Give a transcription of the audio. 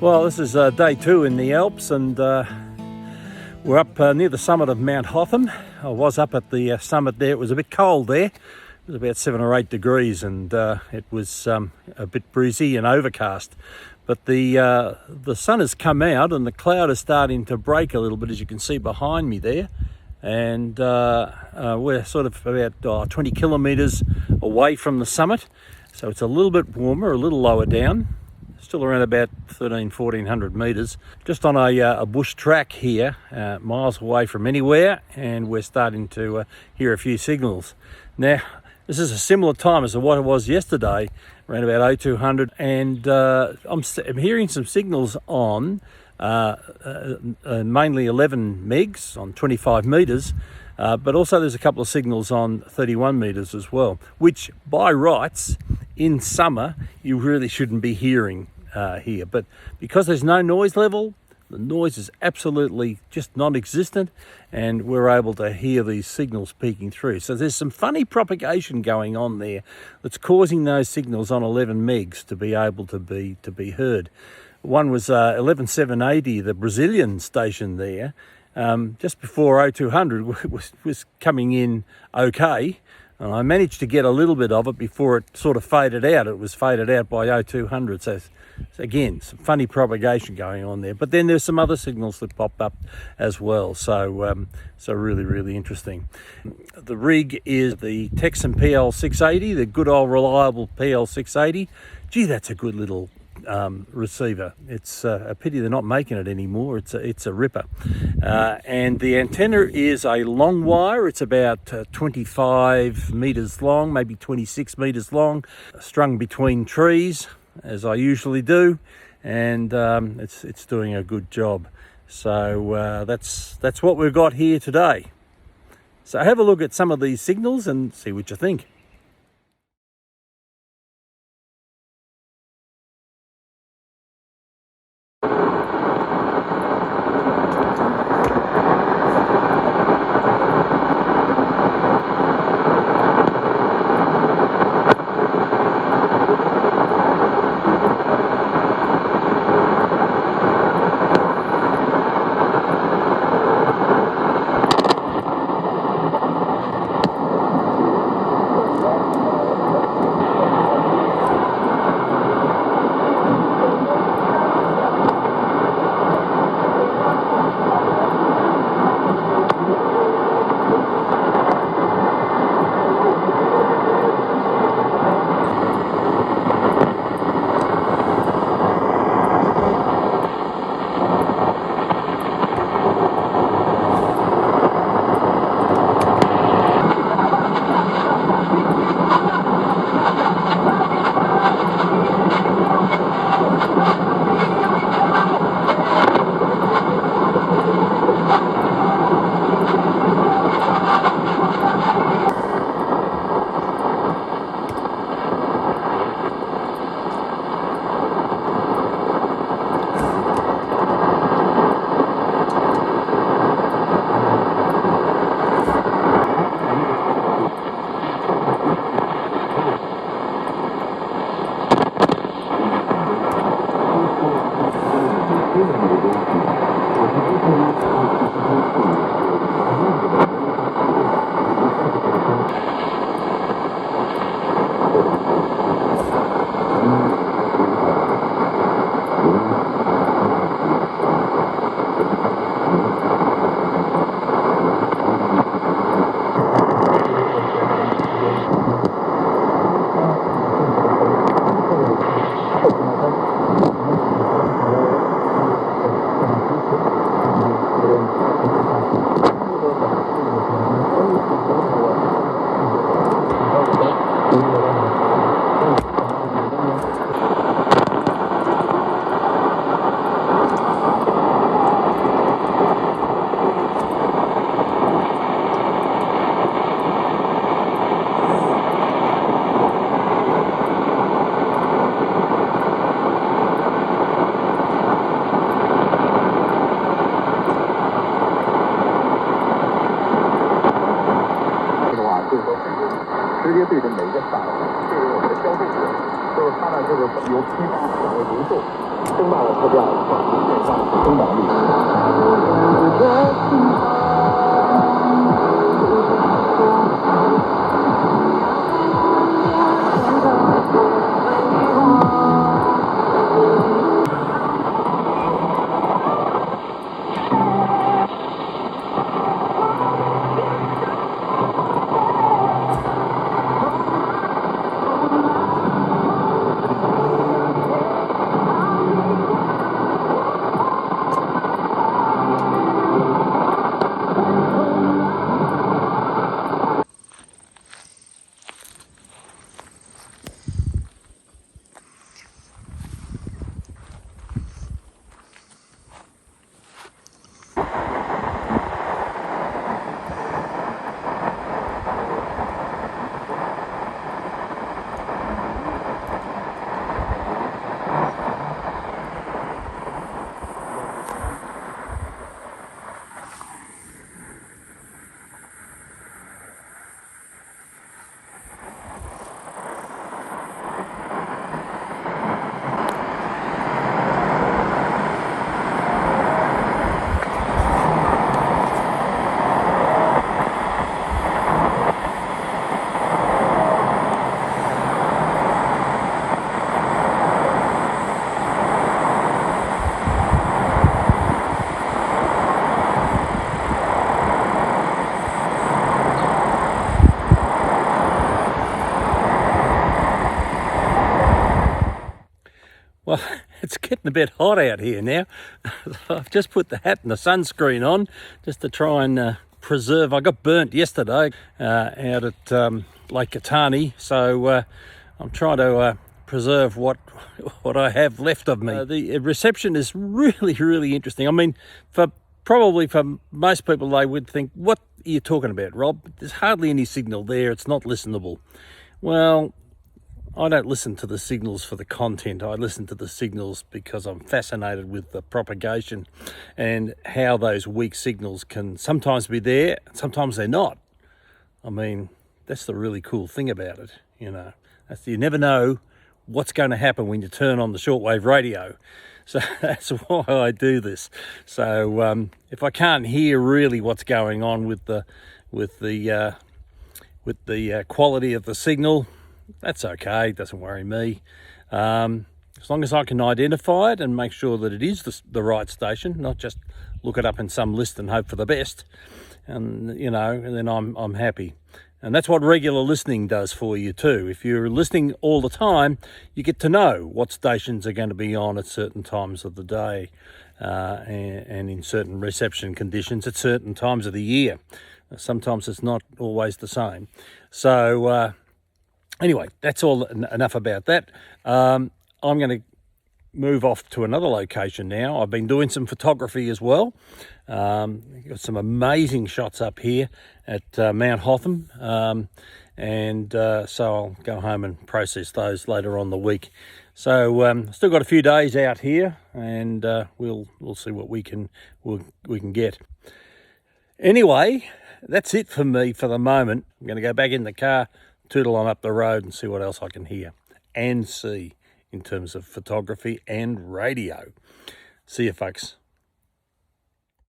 Well, this is day 2 in the Alps, and we're up near the summit of Mount Hotham. I was up at the summit there. It was a bit cold there. It was about 7 or 8 degrees, and it was a bit breezy and overcast. But the sun has come out, and the cloud is starting to break a little bit, as you can see behind me there. And we're sort of about 20 kilometres away from the summit, so it's a little bit warmer, a little lower down. Still around about 1400 metres, just on a bush track here, miles away from anywhere, and we're starting to hear a few signals. Now, this is a similar time as to what it was yesterday, around about 0200, and I'm hearing some signals on mainly 11 megs on 25 metres, but also there's a couple of signals on 31 metres as well, which by rights in summer you really shouldn't be hearing here, but because there's no noise level, the noise is absolutely just non-existent, and we're able to hear these signals peeking through. So there's some funny propagation going on there that's causing those signals on 11 megs to be able to be heard. One was 11780, the Brazilian station there, just before 0200 was coming in okay. And I managed to get a little bit of it before it sort of faded out. It was faded out by 0200. So again, some funny propagation going on there. But then there's some other signals that popped up as well. So really, really interesting. The rig is the Tecsun PL-680, the good old reliable PL-680. Gee, that's a good little receiver. It's a pity they're not making it anymore. It's a ripper, and the antenna is a long wire. It's about 25 meters long, maybe 26 meters long, strung between trees, as I usually do, and it's doing a good job. So that's what we've got here today. So have a look at some of these signals and see what you think. 直接对着每个伞，对着我们的消费者，就是它呢，就是由批发转为零售，增大了它这样一个电商增长率。Well, it's getting a bit hot out here now. I've just put the hat and the sunscreen on just to try and preserve. I got burnt yesterday out at Lake Catani, so I'm trying to preserve what I have left of me. The reception is really interesting. I mean, probably for most people, they would think, what are you talking about, Rob? There's hardly any signal there. It's not listenable. Well, I don't listen to the signals for the content. I listen to the signals because I'm fascinated with the propagation and how those weak signals can sometimes be there, sometimes they're not. I mean, that's the really cool thing about it, you know. You never know what's going to happen when you turn on the shortwave radio. So that's why I do this. So if I can't hear really what's going on with the quality of the signal, that's okay, it doesn't worry me. As long as I can identify it and make sure that it is the right station, not just look it up in some list and hope for the best, and you know, and then I'm happy. And that's what regular listening does for you too. If you're listening all the time, you get to know what stations are going to be on at certain times of the day, and in certain reception conditions at certain times of the year. Sometimes it's not always the same. So anyway, that's all enough about that. I'm going to move off to another location now. I've been doing some photography as well. Got some amazing shots up here at Mount Hotham, and so I'll go home and process those later on the week. So still got a few days out here, and we'll see what we can get. Anyway, that's it for me for the moment. I'm going to go back in the car, tootle on up the road and see what else I can hear and see in terms of photography and radio. See you, folks.